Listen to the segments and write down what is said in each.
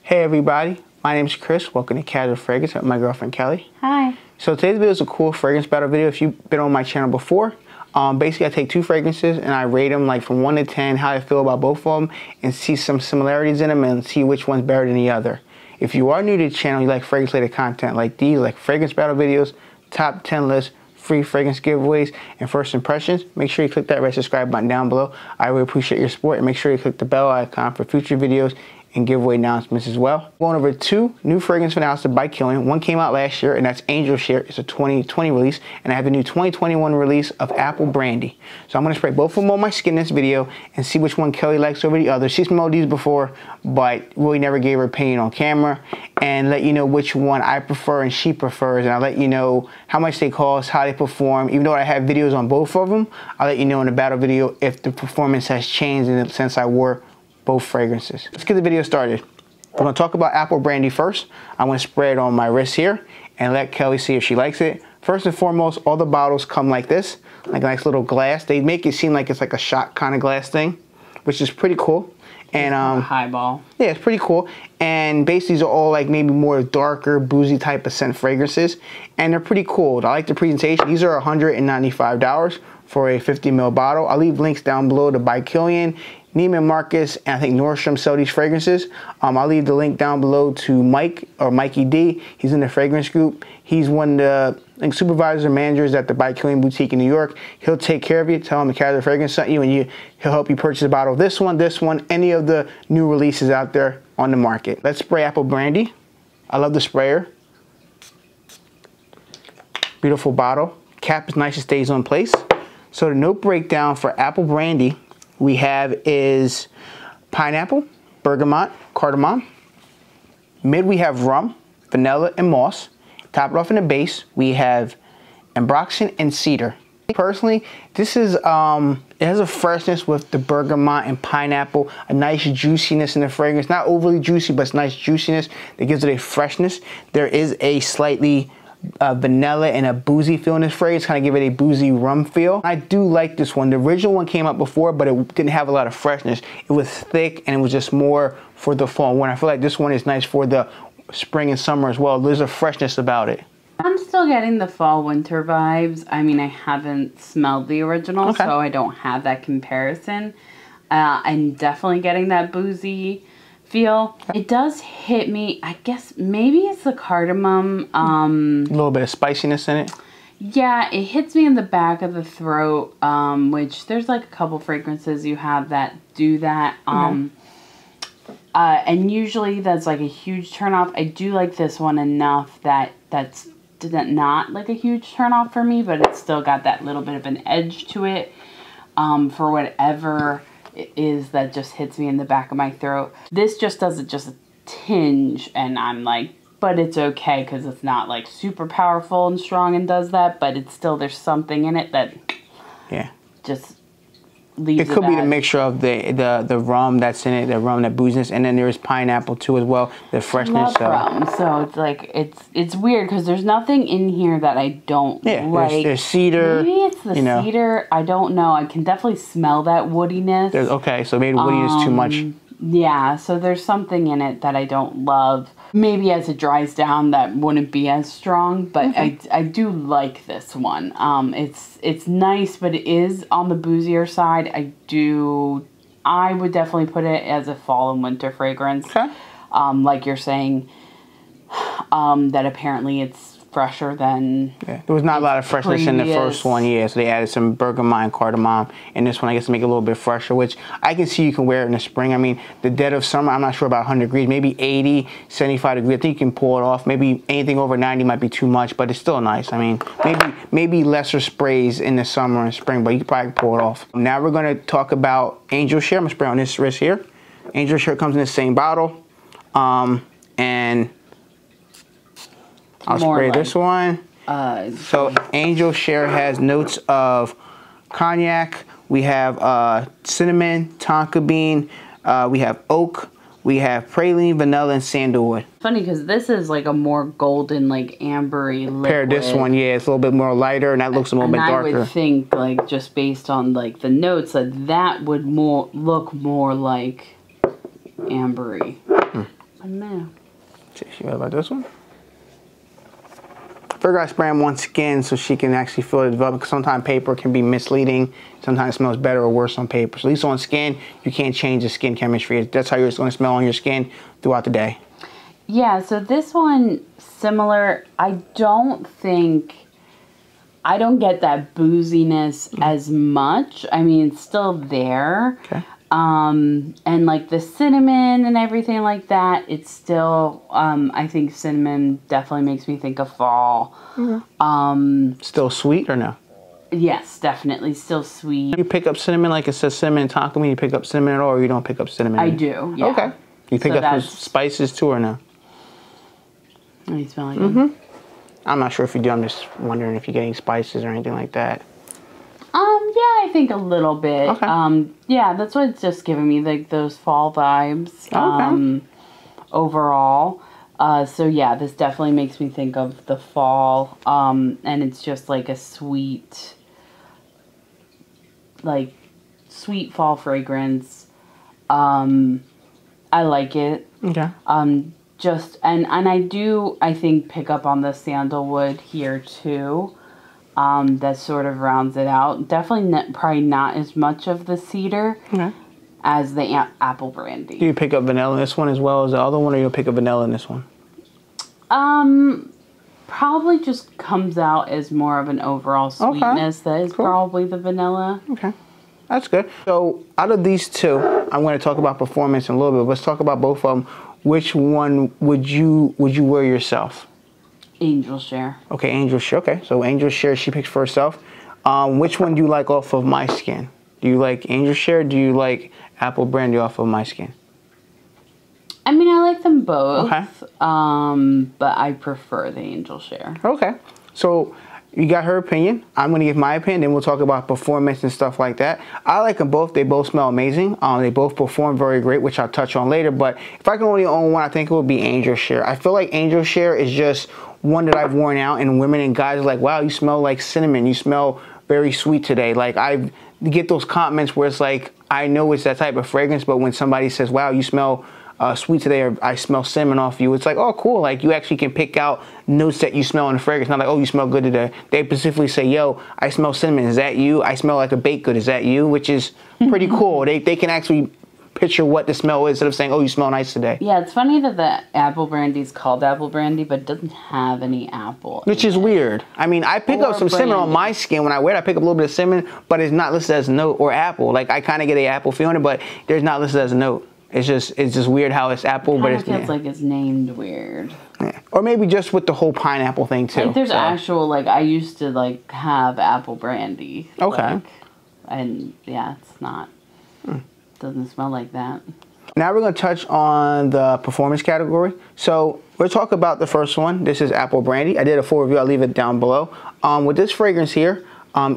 Hey everybody, my name is Chris. Welcome to Casual Fragrance with my girlfriend Kelly. Hi. So today's video is a cool fragrance battle video. If you've been on my channel before, basically I take two fragrances and I rate them like from 1 to 10, how I feel about both of them, and see some similarities in them and see which one's better than the other. If you are new to the channel, you like fragrance related content like these, like fragrance battle videos, top 10 lists, free fragrance giveaways, and first impressions, make sure you click that red subscribe button down below. I really appreciate your support, and make sure you click the bell icon for future videos and giveaway announcements as well. Going over two new fragrances announced by Kilian. One came out last year, and that's Angel Share. It's a 2020 release, and I have the new 2021 release of Apple Brandy. So I'm gonna spray both of them on my skin in this video and see which one Kelly likes over the other. She's smelled these before, but really never gave her opinion on camera, and let you know which one I prefer and she prefers, and I'll let you know how much they cost, how they perform. Even though I have videos on both of them, I'll let you know in the battle video if the performance has changed since I wore both fragrances. Let's get the video started. We're gonna talk about Apple Brandy first. I'm gonna spray it on my wrist here and let Kelly see if she likes it. First and foremost, all the bottles come like this, like a nice little glass. They make it seem like it's like a shot kind of glass thing, which is pretty cool. And highball. Yeah, it's pretty cool. And basically, these are all like maybe more darker, boozy type of scent fragrances, and they're pretty cool. I like the presentation. These are $195 for a 50 ml bottle. I'll leave links down below to buy Kilian, Neiman Marcus, and I think Nordstrom sell these fragrances. I'll leave the link down below to Mike, or Mikey D. He's in the fragrance group. He's one of the supervisors and managers at the By Kilian boutique in New York. He'll take care of you. Tell him the Casual Fragrance sent you, and he'll help you purchase a bottle of this one, any of the new releases out there on the market. Let's spray Apple Brandy. I love the sprayer. Beautiful bottle. Cap is nice, it stays on place. So the note breakdown for Apple Brandy we have is pineapple, bergamot, cardamom. Mid we have rum, vanilla, and moss. Top it off in the base we have ambroxan and cedar. Personally, this is it has a freshness with the bergamot and pineapple, a nice juiciness in the fragrance. Not overly juicy, but it's nice juiciness that gives it a freshness. There is a slightly vanilla and a boozy feel in this fragrance, kind of give it a boozy rum feel. I do like this one. The original one came out before, but it didn't have a lot of freshness. It was thick and it was just more for the fall and winter. I feel like this one is nice for the spring and summer as well. There's a freshness about it. I'm still getting the fall winter vibes. I mean, I haven't smelled the original, so I don't have that comparison. I'm definitely getting that boozy feel. It does hit me, I guess maybe it's the cardamom. A little bit of spiciness in it. Yeah, it hits me in the back of the throat, which there's like a couple fragrances you have that do that. And usually that's like a huge turnoff. I do like this one enough that that's not like a huge turnoff for me, but it's still got that little bit of an edge to it for whatever it is that just hits me in the back of my throat. This just does it just a tinge, and I'm like, but it's okay because it's not like super powerful and strong and does that, but it's still, there's something in it that just leaves it. Could be the mixture of the rum that's in it, the rum, that booziness, and then there's pineapple too as well, the freshness. I love rum, so it's like it's weird because there's nothing in here that I don't like. There's cedar. Maybe it's the cedar. I don't know. I can definitely smell that woodiness. Okay, so maybe woodiness too much. Yeah, so there's something in it that I don't love. Maybe as it dries down, that wouldn't be as strong, but I do like this one. It's nice, but it is on the boozier side. I would definitely put it as a fall and winter fragrance. Okay. Like you're saying, that apparently it's fresher than... Yeah. There was not a lot of freshness in the first one, so they added some bergamot and cardamom in this one, I guess, to make it a little bit fresher, which I can see you can wear it in the spring. I mean, the dead of summer, I'm not sure about 100 degrees, maybe 80, 75 degrees. I think you can pull it off. Maybe anything over 90 might be too much, but it's still nice. I mean, maybe lesser sprays in the summer and spring, but you can probably pull it off. Now we're going to talk about Angel Share. I'm going to spray on this wrist here. Angel Share comes in the same bottle, and I'll spray this one. So Angel Share has notes of cognac. We have cinnamon, tonka bean. We have oak. We have praline, vanilla, and sandalwood. Funny because this is like a more golden, like ambery liquid. Compare this one, it's a little bit more lighter, and that looks a little bit darker. I would think, like, just based on like the notes, that would look more like ambery. I know. See, she about this one. Figure I spray them on skin so she can actually feel the development, because sometimes paper can be misleading. Sometimes it smells better or worse on paper. So at least on skin, you can't change the skin chemistry. That's how it's going to smell on your skin throughout the day. Yeah, so this one, similar. I don't get that booziness as much. I mean, it's still there. Okay. And like the cinnamon and everything like that, it's still, I think cinnamon definitely makes me think of fall. Mm-hmm. Still sweet or no? Yes, definitely still sweet. You pick up cinnamon, like it says cinnamon taco meat, you pick up cinnamon at all, or you don't pick up cinnamon? I do, yeah. Okay. You pick up spices too or no? Oh, you smell like it? I'm not sure if you do. I'm just wondering if you're getting spices or anything like that. Yeah, I think a little bit. Okay. Yeah, that's what it's just giving me, like those fall vibes. Okay. Overall. So yeah, this definitely makes me think of the fall. And it's just like a sweet fall fragrance. I like it. Okay. And I think pick up on the sandalwood here too. That sort of rounds it out. Definitely probably not as much of the cedar as the apple brandy. Do you pick up vanilla in this one as well as the other one, or you'll pick up vanilla in this one? Probably just comes out as more of an overall sweetness. That is probably the vanilla. Okay. That's good. So out of these two, I'm going to talk about performance in a little bit. Let's talk about both of them. Which one would you wear yourself? Angel Share. Okay, Angel Share. Okay, so Angel Share, she picks for herself. Which one do you like off of my skin? Do you like Angel Share? Do you like Apple Brandy off of my skin? I mean, I like them both. Okay. But I prefer the Angel Share. Okay. So you got her opinion. I'm going to give my opinion, then we'll talk about performance and stuff like that. I like them both. They both smell amazing. They both perform very great, which I'll touch on later. But if I can only own one, I think it would be Angel Share. I feel like Angel Share is just one that I've worn out, and women and guys are like, wow, you smell like cinnamon. You smell very sweet today. Like, I get those comments where it's like, I know it's that type of fragrance, but when somebody says, wow, you smell sweet today, or I smell cinnamon off you, it's like, oh, cool. Like, you actually can pick out notes that you smell in the fragrance. Not like, oh, you smell good today. They specifically say, yo, I smell cinnamon. Is that you? I smell like a baked good. Is that you? Which is pretty cool. They can actually picture what the smell is instead of saying, oh, you smell nice today. Yeah, it's funny that the apple brandy is called apple brandy, but it doesn't have any apple. Which is weird. I mean, I pick up some cinnamon on my skin. When I wear it, I pick up a little bit of cinnamon, but it's not listed as a note, or apple. Like, I kind of get the apple feeling, but there's not listed as a note. It's just weird how it's apple, but it feels like it's named weird. Yeah. Or maybe just with the whole pineapple thing too. Like, there's actual, like, I used to like have apple brandy. Okay. Like, and yeah, it's not. Doesn't smell like that. Now we're going to touch on the performance category. So we'll talk about the first one. This is Apple Brandy. I did a full review. I'll leave it down below. With this fragrance here,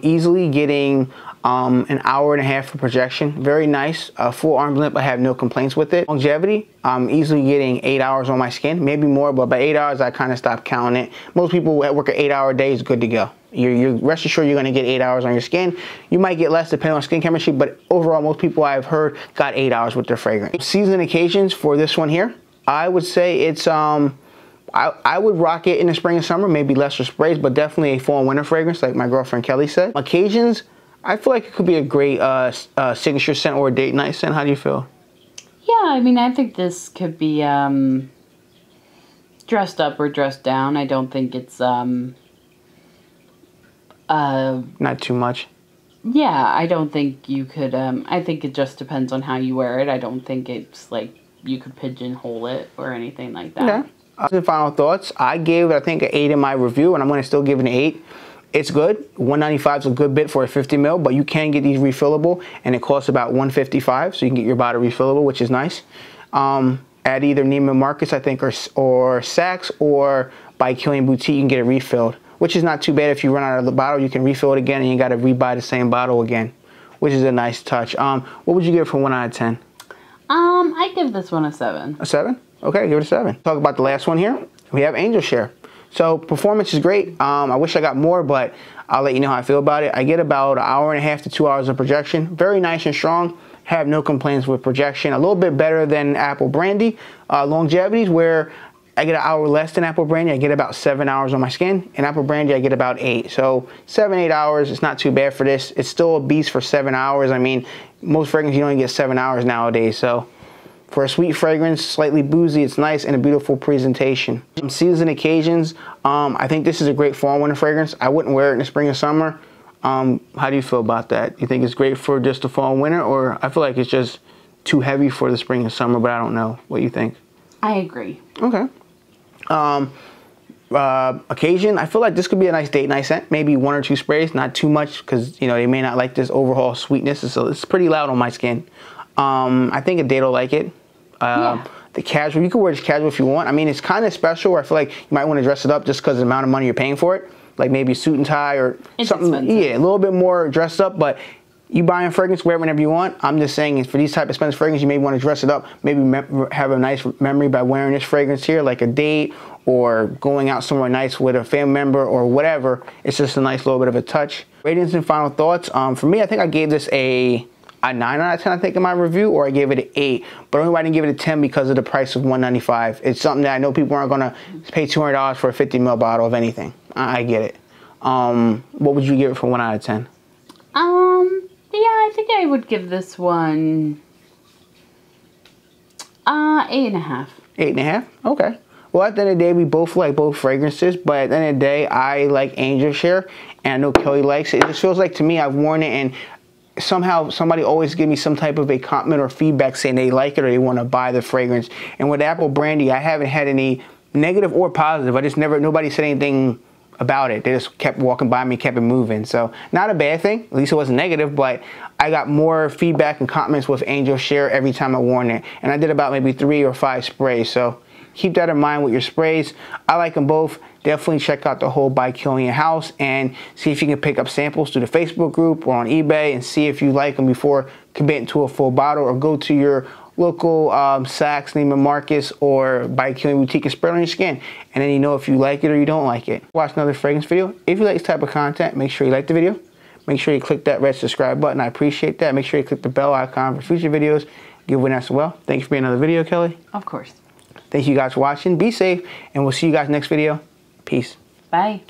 easily getting an hour and a half for projection. Very nice. Full arm's length. I have no complaints with it. Longevity, I'm easily getting 8 hours on my skin. Maybe more, but by 8 hours, I kind of stopped counting it. Most people that work an 8-hour day is good to go. You're rest assured you're going to get 8 hours on your skin. You might get less depending on skin chemistry, but overall, most people I've heard got 8 hours with their fragrance. Season occasions for this one here, I would say it's I would rock it in the spring and summer, maybe lesser sprays, but definitely a fall and winter fragrance, like my girlfriend Kelly said. Occasions, I feel like it could be a great signature scent or a date night scent. How do you feel? Yeah, I mean, I think this could be dressed up or dressed down. I don't think it's not too much. Yeah, I don't think you could, I think it just depends on how you wear it. I don't think it's like you could pigeonhole it or anything like that. Okay. Final thoughts. I gave it, I think, an 8 in my review, and I'm going to still give it an 8. It's good. $195 is a good bit for a 50 ml, but you can get these refillable, and it costs about $155, so you can get your bottle refillable, which is nice. At either Neiman Marcus, I think, or Saks, or by Kilian Boutique, you can get it refilled, which is not too bad. If you run out of the bottle, you can refill it again, and you got to rebuy the same bottle again, which is a nice touch. What would you give it from 1 out of 10? I'd give this one a 7. A 7? Okay, give it a 7. Talk about the last one here. We have Angel Share. So performance is great. I wish I got more, but I'll let you know how I feel about it. I get about 1.5 to 2 hours of projection. Very nice and strong. have no complaints with projection. A little bit better than Apple Brandy. Longevities, where I get an hour less than Apple Brandy. I get about 7 hours on my skin. And Apple Brandy, I get about 8. So 7, 8 hours, it's not too bad for this. It's still a beast for 7 hours. I mean, most fragrances, you only get 7 hours nowadays. So for a sweet fragrance, slightly boozy, it's nice and a beautiful presentation. Season occasions, I think this is a great fall and winter fragrance. I wouldn't wear it in the spring or summer. How do you feel about that? You think it's great for just the fall and winter, or I feel like it's just too heavy for the spring and summer, but I don't know. What do you think? I agree. Okay. Occasion, I feel like this could be a nice date night scent. Maybe 1 or 2 sprays, not too much, because you know they may not like this overall sweetness. So it's pretty loud on my skin. I think a date will like it. Yeah. The casual, you can wear this casual if you want. I mean, it's kind of special where I feel like you might want to dress it up just because of the amount of money you're paying for it. Like maybe a suit and tie or it's something. Expensive. Yeah, a little bit more dressed up, but you buying fragrance, wear it whenever you want. I'm just saying, for these type of expensive fragrances, you may want to dress it up. Maybe have a nice memory by wearing this fragrance here, like a date or going out somewhere nice with a family member or whatever. It's just a nice little bit of a touch. Ratings and final thoughts. For me, I think I gave this a 9 out of 10, I think, in my review, or I gave it an 8. But only why I didn't give it a 10 because of the price of $195. It's something that I know people aren't going to pay $200 for a 50 ml bottle of anything. I get it. What would you give it for 1 out of 10? Yeah, I think I would give this one 8.5. 8.5? Okay. Well, at the end of the day, we both like both fragrances, but at the end of the day, I like Angel Share, and I know Kelly likes it. It just feels like, to me, I've worn it, and somehow somebody always give me some type of a compliment or feedback saying they like it or they want to buy the fragrance. And with Apple Brandy, I haven't had any negative or positive. I just nobody said anything about it. They just kept walking by me, kept it moving. So not a bad thing. At least it wasn't negative, but I got more feedback and comments with Angel Share every time I worn it. And I did about maybe 3 or 5 sprays. So keep that in mind with your sprays. I like them both. Definitely check out the whole by Kilian house and see if you can pick up samples through the Facebook group or on eBay and see if you like them before committing to a full bottle, or go to your local Saks, Neiman Marcus, or by Kilian boutique and spray it on your skin. And then you know if you like it or you don't like it. Watch another fragrance video. If you like this type of content, make sure you like the video. Make sure you click that red subscribe button. I appreciate that. Make sure you click the bell icon for future videos. Give one as well. Thank you for being another video, Kelly. Of course. Thank you guys for watching. Be safe, and we'll see you guys next video. Peace. Bye.